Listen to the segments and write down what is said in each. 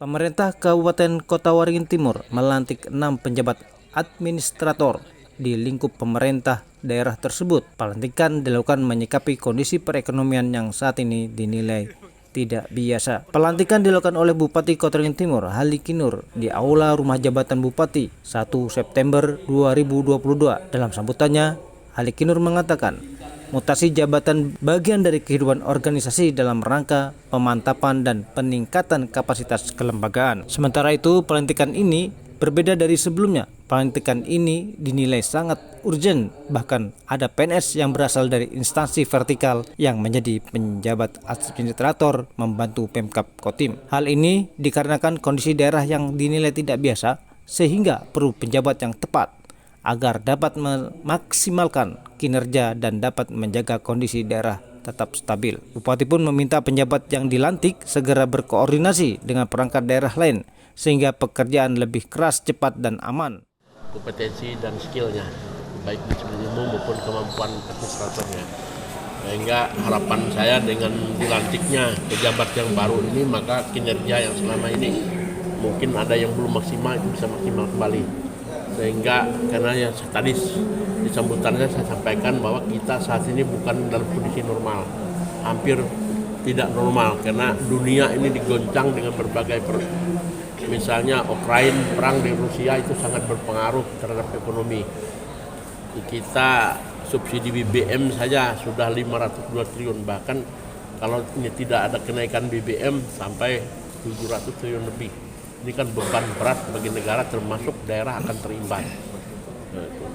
Pemerintah Kabupaten Kota Waringin Timur melantik 6 penjabat administrator di lingkup pemerintah daerah tersebut. Pelantikan dilakukan menyikapi kondisi perekonomian yang saat ini dinilai tidak biasa. Pelantikan dilakukan oleh Bupati Kota Waringin Timur, Haliki Nur, di Aula Rumah Jabatan Bupati 1 September 2022. Dalam sambutannya, Haliki Nur mengatakan, mutasi jabatan bagian dari kehidupan organisasi dalam rangka pemantapan dan peningkatan kapasitas kelembagaan. Sementara itu, pelantikan ini berbeda dari sebelumnya. Pelantikan ini dinilai sangat urgent, bahkan ada PNS yang berasal dari instansi vertikal yang menjadi penjabat administrator membantu Pemkab Kotim. Hal ini dikarenakan kondisi daerah yang dinilai tidak biasa, sehingga perlu penjabat yang tepat agar dapat memaksimalkan kinerja dan dapat menjaga kondisi daerah tetap stabil. Bupati pun meminta penjabat yang dilantik segera berkoordinasi dengan perangkat daerah lain sehingga pekerjaan lebih keras, cepat, dan aman. Kompetensi dan skillnya, baik di sudut umum maupun kemampuan administratornya. Sehingga harapan saya dengan dilantiknya pejabat yang baru ini, maka kinerja yang selama ini mungkin ada yang belum maksimal itu bisa maksimal kembali. Sehingga karena yang tadi di sambutannya saya sampaikan bahwa kita saat ini bukan dalam kondisi normal, hampir tidak normal karena dunia ini digoncang dengan berbagai misalnya Ukraina, perang di Rusia itu sangat berpengaruh terhadap ekonomi. Kita subsidi BBM saja sudah 502 triliun, bahkan kalau ini tidak ada kenaikan BBM sampai 700 triliun lebih. Ini kan beban berat bagi negara, termasuk daerah akan terimbas.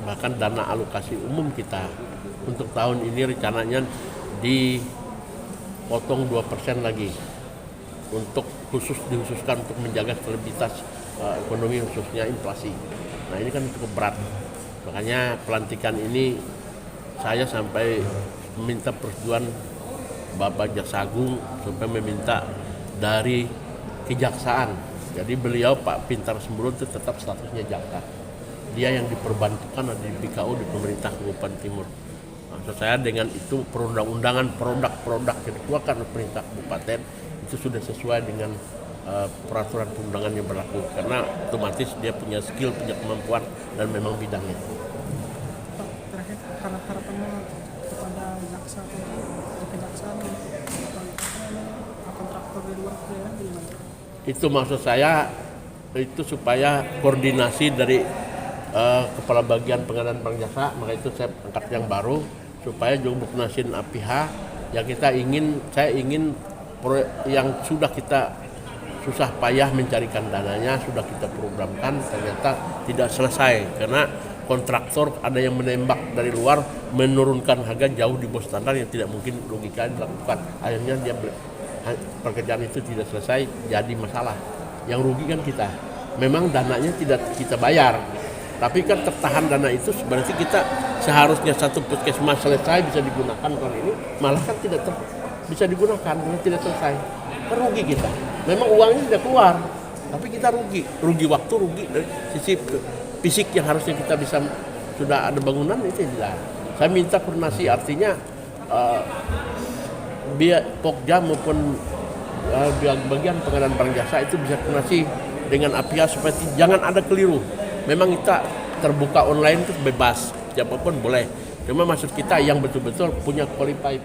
Bahkan dana alokasi umum kita untuk tahun ini rencananya dipotong 2% lagi untuk dihususkan untuk menjaga stabilitas ekonomi, khususnya inflasi. Nah, ini kan cukup berat. Makanya pelantikan ini saya sampai meminta persetujuan Bapak Jaksa Agung supaya meminta dari kejaksaan. Jadi beliau Pak Pintar Sembrun itu tetap statusnya jaksa. Dia yang diperbantukan di BKU di pemerintah Kabupaten Timur. Maksud saya dengan itu perundang-undangan produk-produk yang dikeluarkan oleh pemerintah kabupaten itu sudah sesuai dengan peraturan perundangan yang berlaku. Karena otomatis dia punya skill, punya kemampuan dan memang bidangnya. Pak, terakhir harapannya kepada jaksa atau kejaksaan kontraktor di luar daerah gimana? Itu maksud saya itu supaya koordinasi dari kepala bagian pengadaan barang jasa, maka itu saya angkat yang baru supaya juga koordinasiin pihak yang saya ingin proyek yang sudah kita susah payah mencarikan dananya, sudah kita programkan, ternyata tidak selesai karena kontraktor ada yang menembak dari luar menurunkan harga jauh di bawah standar yang tidak mungkin logika dilakukan. Akhirnya pekerjaan itu tidak selesai, jadi masalah. Yang rugi kan kita. Memang dananya tidak kita bayar, tapi kan tertahan dana itu berarti kita seharusnya satu puskesmas selesai bisa digunakan, kalau ini malah kan tidak bisa digunakan karena tidak selesai. Kan rugi kita. Memang uangnya tidak keluar, tapi kita rugi waktu, rugi dari sisi fisik yang harusnya kita bisa sudah ada bangunan itu tidak. Saya minta koordinasi, artinya Pokja maupun bagian pengadaan barang jasa itu bisa koordinasi dengan APIA supaya jangan ada keliru. Memang kita terbuka online itu bebas, siapapun boleh. Cuma maksud kita yang betul-betul punya qualified.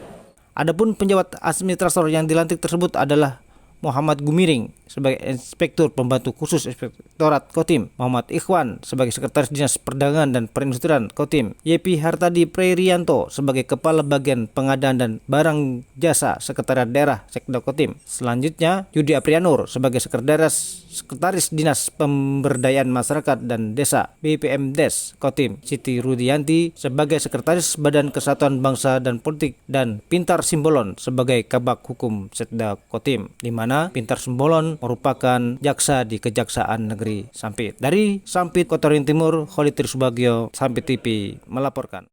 Adapun penjabat administrator yang dilantik tersebut adalah Muhammad Gumiring sebagai Inspektur Pembantu Khusus Inspektorat Kotim, Muhammad Ikhwan sebagai Sekretaris Dinas Perdagangan dan Perindustrian Kotim, Yepi Hartadi Prerianto sebagai Kepala Bagian Pengadaan dan Barang Jasa Sekretariat Daerah Sekda Kotim. Selanjutnya, Yudi Aprianur sebagai Sekretaris Dinas Pemberdayaan Masyarakat dan Desa BPMDes Kotim, Siti Rudianti sebagai Sekretaris Badan Kesatuan Bangsa dan Politik, dan Pintar Simbolon sebagai Kabak Hukum Sekda Kotim, di mana Pintar Simbolon merupakan jaksa di Kejaksaan Negeri Sampit. Dari Sampit, Kota Waringin Timur, Khalid Subagio, Sampit TV melaporkan.